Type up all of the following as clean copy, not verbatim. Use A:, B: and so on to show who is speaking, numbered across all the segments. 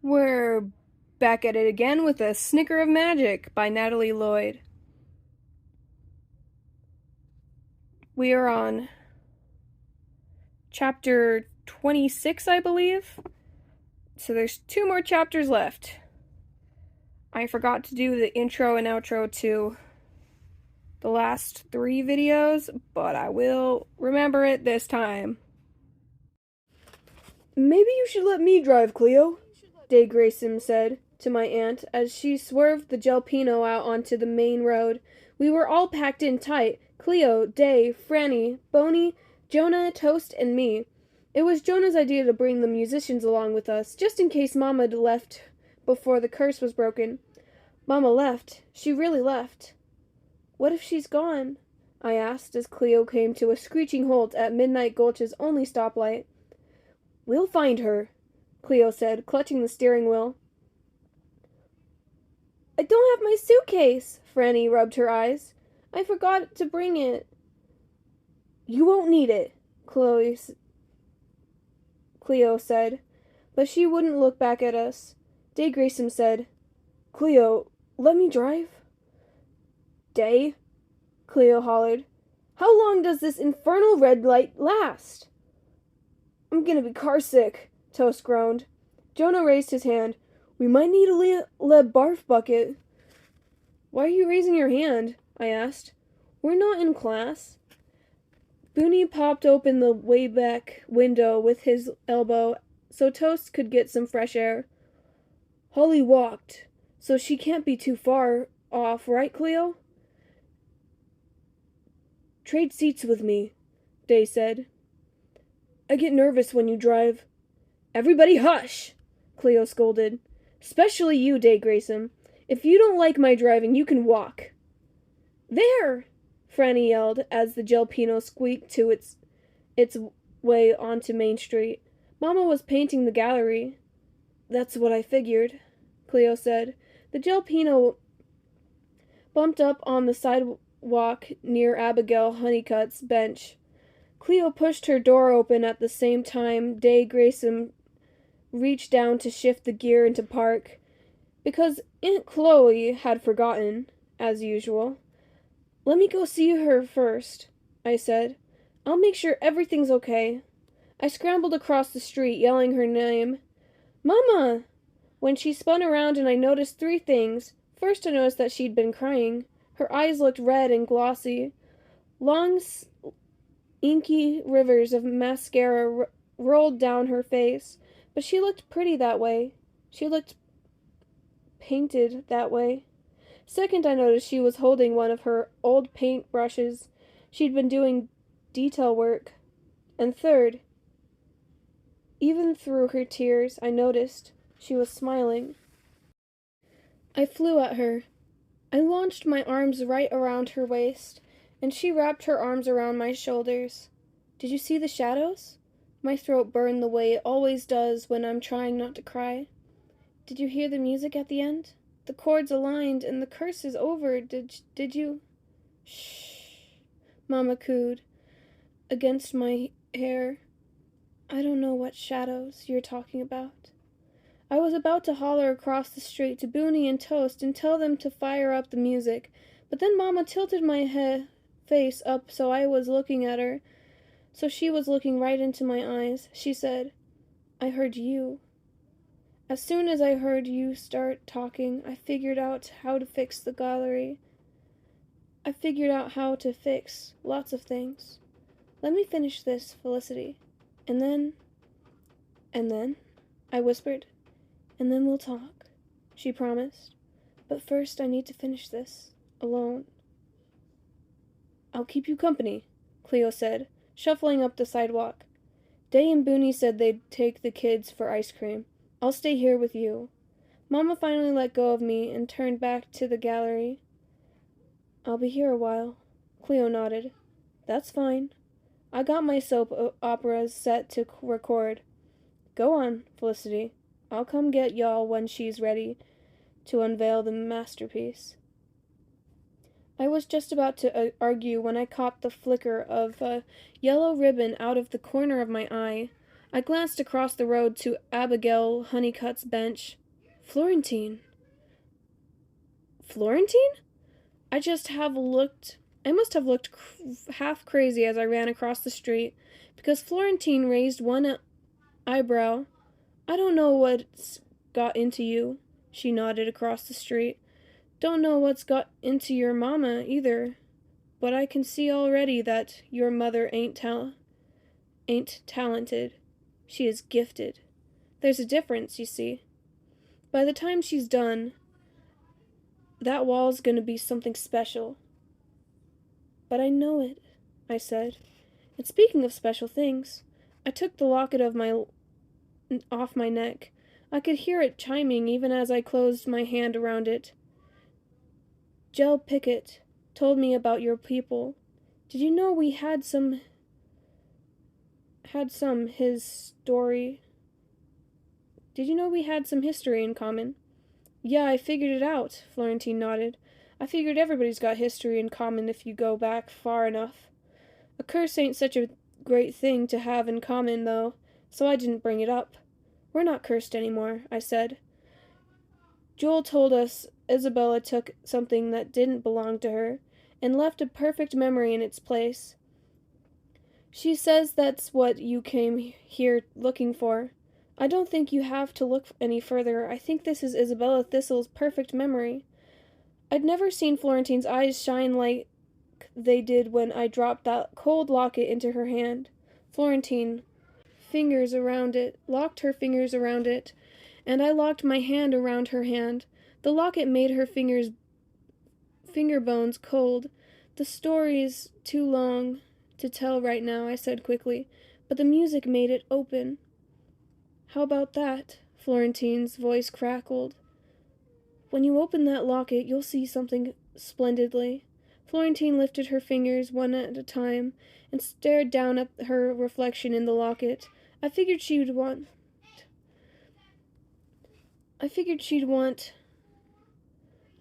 A: We're back at it again with a Snicker of Magic by Natalie Lloyd. We are on chapter 26, I believe. So there's 2 more chapters left. I forgot to do the intro and outro to the last 3 videos, but I will remember it this time. Maybe you should let me drive, Cleo, Day Grayson said to my aunt as she swerved the Jalpino out onto the main road. We were all packed in tight. Cleo, Day, Franny, Boney, Jonah, Toast, and me. It was Jonah's idea to bring the musicians along with us, just in case Mama left before the curse was broken. Mama left. She really left. What if she's gone? I asked as Cleo came to a screeching halt at Midnight Gulch's only stoplight. We'll find her, Cleo said, clutching the steering wheel. I don't have my suitcase, Franny rubbed her eyes. I forgot to bring it. You won't need it, Cleo said, but she wouldn't look back at us. Day Grayson said, Cleo, let me drive. Day, Cleo hollered. How long does this infernal red light last? I'm gonna be carsick, Toast groaned. Jonah raised his hand. We might need a lead barf bucket. Why are you raising your hand? I asked. We're not in class. Booney popped open the way back window with his elbow so Toast could get some fresh air. Holly walked, so she can't be too far off, right, Cleo? Trade seats with me, Day said. I get nervous when you drive. Everybody hush, Cleo scolded. Especially you, Day Grayson. If you don't like my driving, you can walk. There! Franny yelled as the Jalpino squeaked to its way onto Main Street. Mama was painting the gallery. That's what I figured, Cleo said. The Jalpino bumped up on the sidewalk near Abigail Honeycutt's bench. Cleo pushed her door open at the same time Day Grayson reached down to shift the gear into park. Because Aunt Chloe had forgotten, as usual. Let me go see her first, I said. I'll make sure everything's okay. I scrambled across the street, yelling her name. Mama! When she spun around and I noticed 3 things. First, I noticed that she'd been crying. Her eyes looked red and glossy. Long, inky rivers of mascara rolled down her face. But she looked pretty that way. She looked painted that way. Second, I noticed she was holding one of her old paint brushes. She'd been doing detail work. And third, even through her tears, I noticed she was smiling. I flew at her. I launched my arms right around her waist, and she wrapped her arms around my shoulders. Did you see the shadows? My throat burned the way it always does when I'm trying not to cry. Did you hear the music at the end? The chords aligned and the curse is over. Did you? Shh, Mama cooed against my hair. I don't know what shadows you're talking about. I was about to holler across the street to Booney and Toast and tell them to fire up the music, but then Mama tilted my face up so I was looking at her. So she was looking right into my eyes. She said, I heard you. As soon as I heard you start talking, I figured out how to fix the gallery. I figured out how to fix lots of things. Let me finish this, Felicity. And then, I whispered. And then we'll talk, she promised. But first I need to finish this, alone. I'll keep you company, Cleo said, shuffling up the sidewalk. Day and Booney said they'd take the kids for ice cream. I'll stay here with you. Mama finally let go of me and turned back to the gallery. I'll be here a while. Cleo nodded. That's fine. I got my soap operas set to record. Go on, Felicity. I'll come get y'all when she's ready to unveil the masterpiece. I was just about to argue when I caught the flicker of a yellow ribbon out of the corner of my eye. I glanced across the road to Abigail Honeycutt's bench. Florentine. Florentine? I must have looked half crazy as I ran across the street, because Florentine raised one eyebrow. I don't know what's got into you, she nodded across the street. Don't know what's got into your mama, either. But I can see already that your mother ain't talented. She is gifted. There's a difference, you see. By the time she's done, that wall's gonna be something special. But I know it, I said. And speaking of special things, I took the locket off my neck. I could hear it chiming even as I closed my hand around it. Jell Pickett told me about your people. Did you know we had his story? Did you know we had some history in common? Yeah, I figured it out, Florentine nodded. I figured everybody's got history in common if you go back far enough. A curse ain't such a great thing to have in common, though, so I didn't bring it up. We're not cursed anymore, I said. Joel told us Isabella took something that didn't belong to her and left a perfect memory in its place. She says that's what you came here looking for. I don't think you have to look any further. I think this is Isabella Thistle's perfect memory. I'd never seen Florentine's eyes shine like they did when I dropped that cold locket into her hand. Florentine locked her fingers around it, and I locked my hand around her hand. The locket made her finger bones cold. The story's too long to tell right now, I said quickly, but the music made it open. How about that? Florentine's voice crackled. When you open that locket, you'll see something splendidly. Florentine lifted her fingers one at a time and stared down at her reflection in the locket. I figured she'd want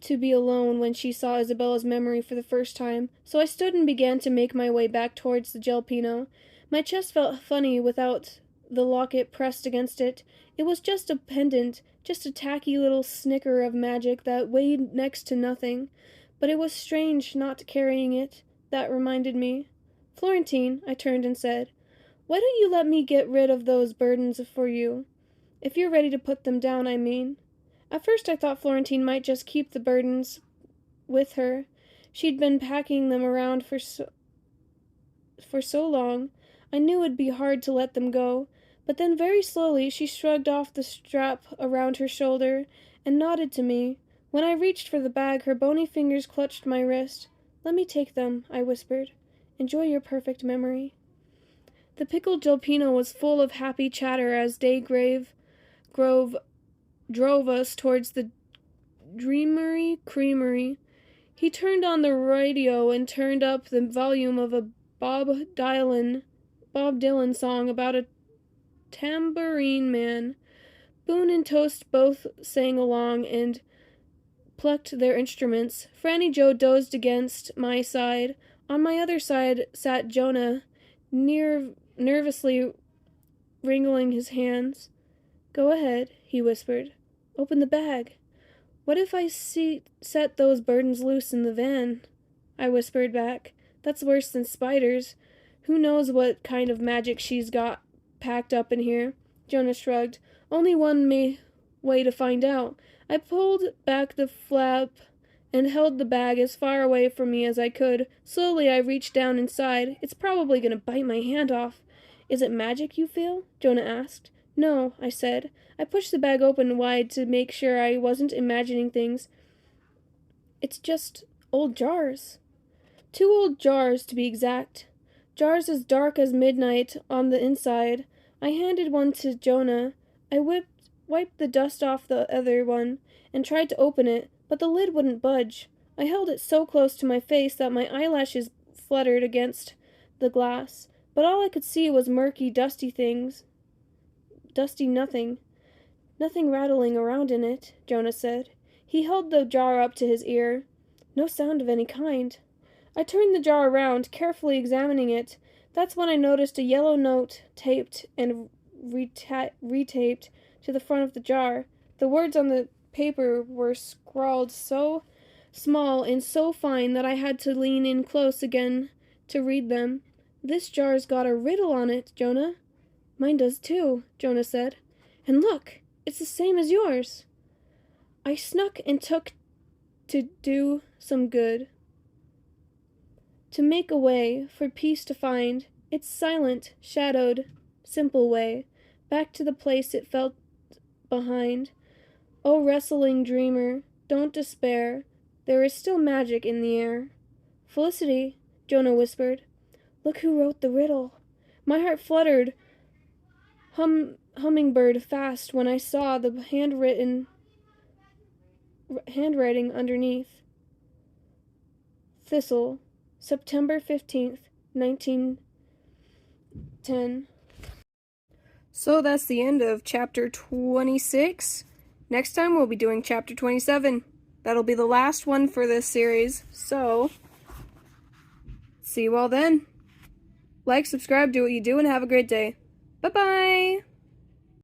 A: to be alone when she saw Isabella's memory for the first time, so I stood and began to make my way back towards the jalapeno. My chest felt funny without the locket pressed against it. It was just a pendant, just a tacky little snicker of magic that weighed next to nothing. But it was strange not carrying it. That reminded me. Florentine, I turned and said, why don't you let me get rid of those burdens for you? If you're ready to put them down, I mean. At first I thought Florentine might just keep the burdens with her. She'd been packing them around for so long. I knew it'd be hard to let them go. But then very slowly she shrugged off the strap around her shoulder and nodded to me. When I reached for the bag, her bony fingers clutched my wrist. Let me take them, I whispered. Enjoy your perfect memory. The pickled jalapeno was full of happy chatter as Grove drove us towards the Dreamery Creamery. He turned on the radio and turned up the volume of a Bob Dylan song about a tambourine man. Boone and Toast both sang along and plucked their instruments. Franny Joe dozed against my side. On my other side sat Jonah, nervously wringing his hands. Go ahead, he whispered. Open the bag. What if I set those burdens loose in the van? I whispered back. That's worse than spiders. Who knows what kind of magic she's got packed up in here? Jonah shrugged. Only one way to find out. I pulled back the flap and held the bag as far away from me as I could. Slowly I reached down inside. It's probably going to bite my hand off. Is it magic you feel? Jonah asked. No, I said. I pushed the bag open wide to make sure I wasn't imagining things. It's just old jars. 2 old jars, to be exact. Jars as dark as midnight on the inside. I handed one to Jonah. I wiped the dust off the other one and tried to open it, but the lid wouldn't budge. I held it so close to my face that my eyelashes fluttered against the glass, but all I could see was murky, dusty nothing. Nothing rattling around in it, Jonah said. He held the jar up to his ear. No sound of any kind. I turned the jar around, carefully examining it. That's when I noticed a yellow note taped and retaped to the front of the jar. The words on the paper were scrawled so small and so fine that I had to lean in close again to read them. "This jar's got a riddle on it, Jonah." "Mine does too," Jonah said. "And look, it's the same as yours." I snuck and took to do some good, to make a way for peace to find its silent, shadowed, simple way back to the place it felt behind. "Oh, wrestling dreamer, don't despair. There is still magic in the air." "Felicity," Jonah whispered, "look who wrote the riddle." My heart fluttered hummingbird fast when I saw the handwriting underneath. Thistle, September 15th, 1910. So that's the end of chapter 26. Next time we'll be doing chapter 27. That'll be the last one for this series. So, see you all then. Like, subscribe, do what you do, and have a great day. Bye-bye!